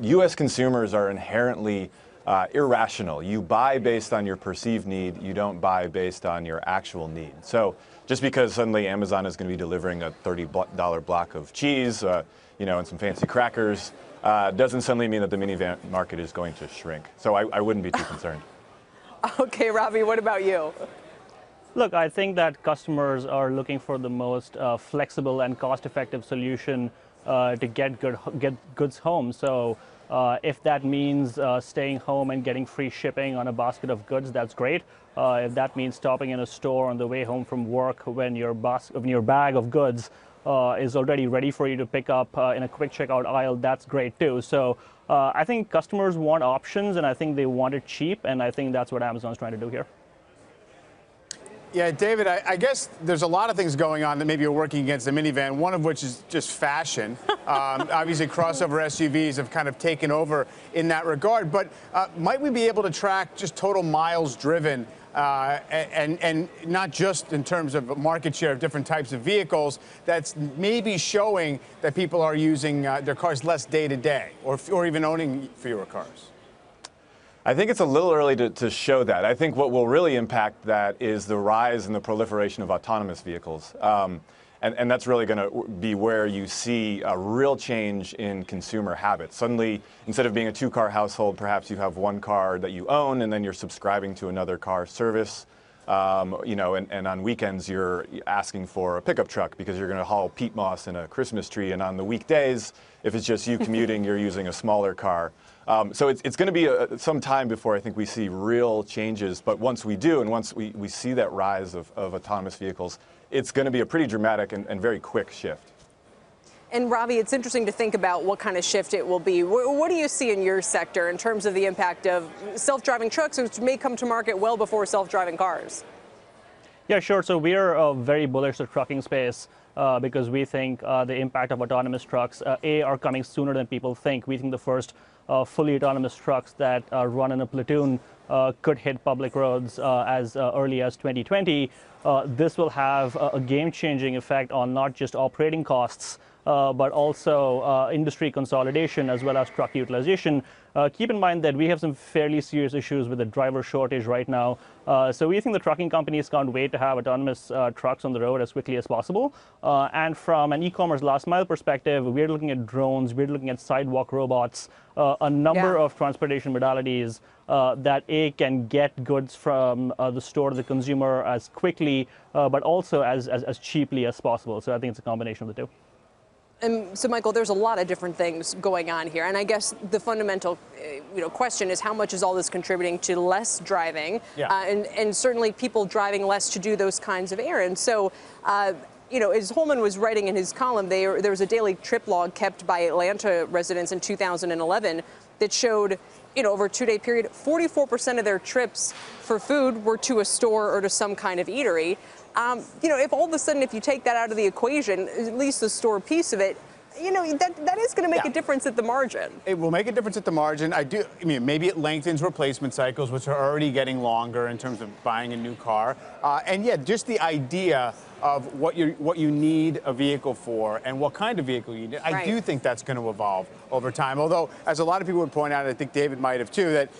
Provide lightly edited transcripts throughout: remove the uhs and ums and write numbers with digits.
U.S. consumers are inherently irrational. You buy based on your perceived need. You don't buy based on your actual need. So just because suddenly Amazon is going to be delivering a $30 block of cheese, and some fancy crackers, doesn't suddenly mean that the minivan market is going to shrink. So I wouldn't be too concerned. Okay, Ravi, what about you? Look, I think that customers are looking for the most flexible and cost-effective solution to get goods home. So if that means staying home and getting free shipping on a basket of goods, that's great. If that means stopping in a store on the way home from work when your bag of goods is already ready for you to pick up in a quick checkout aisle, that's great too. So I think customers want options, and I think they want it cheap, and I think that's what Amazon's trying to do here. Yeah, David, I guess there's a lot of things going on that maybe are working against the minivan, one of which is just fashion. Obviously, crossover SUVs have kind of taken over in that regard. But might we be able to track just total miles driven and not just in terms of market share of different types of vehicles, that's maybe showing that people are using their cars less day to day or even owning fewer cars? I think it's a little early to show that. I think what will really impact that is the rise and the proliferation of autonomous vehicles. And that's really going to be where you see a real change in consumer habits. Suddenly, instead of being a two-car household, perhaps you have one car that you own, and then you're subscribing to another car service. And on weekends, you're asking for a pickup truck because you're going to haul peat moss and a Christmas tree. And on the weekdays, if it's just you commuting, you're using a smaller car. So it's going to be some time before I think we see real changes. But once we do, and once we see that rise of autonomous vehicles, it's going to be a pretty dramatic and very quick shift. And Ravi, it's interesting to think about what kind of shift it will be. What do you see in your sector in terms of the impact of self-driving trucks, which may come to market well before self-driving cars? Yeah, sure. So we are very bullish the trucking space because we think the impact of autonomous trucks, are coming sooner than people think. We think the first fully autonomous trucks that run in a platoon could hit public roads as early as 2020. This will have a game-changing effect on not just operating costs, but also industry consolidation as well as truck utilization. Keep in mind that we have some fairly serious issues with the driver shortage right now. So we think the trucking companies can't wait to have autonomous trucks on the road as quickly as possible. And from an e-commerce last mile perspective, we're looking at drones, we're looking at sidewalk robots, a number of transportation modalities that can get goods from the store to the consumer as quickly, but also as cheaply as possible. So I think it's a combination of the two. And so, Michael, there's a lot of different things going on here. And I guess the fundamental question is how much is all this contributing to less driving? Yeah. And certainly people driving less to do those kinds of errands. So, as Holman was writing in his column, there was a daily trip log kept by Atlanta residents in 2011 that showed, over a 2-day period, 44% of their trips for food were to a store or to some kind of eatery. If all of a sudden, if you take that out of the equation, at least the store piece of it, that is going to make a difference at the margin. It will make a difference at the margin. Maybe it lengthens replacement cycles, which are already getting longer in terms of buying a new car. And yeah, just the idea of what you need a vehicle for and what kind of vehicle you need. I do think that's going to evolve over time. Although, as a lot of people would point out, I think David might have too, that,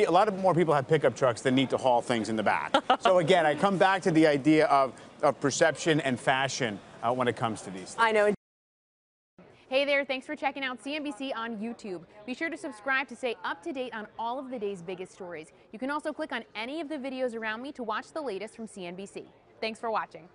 a lot of more people have pickup trucks than need to haul things in the back. So again, I come back to the idea of perception and fashion when it comes to these things. I know. Hey there, thanks for checking out CNBC on YouTube. Be sure to subscribe to stay up to date on all of the day's biggest stories. You can also click on any of the videos around me to watch the latest from CNBC. Thanks for watching.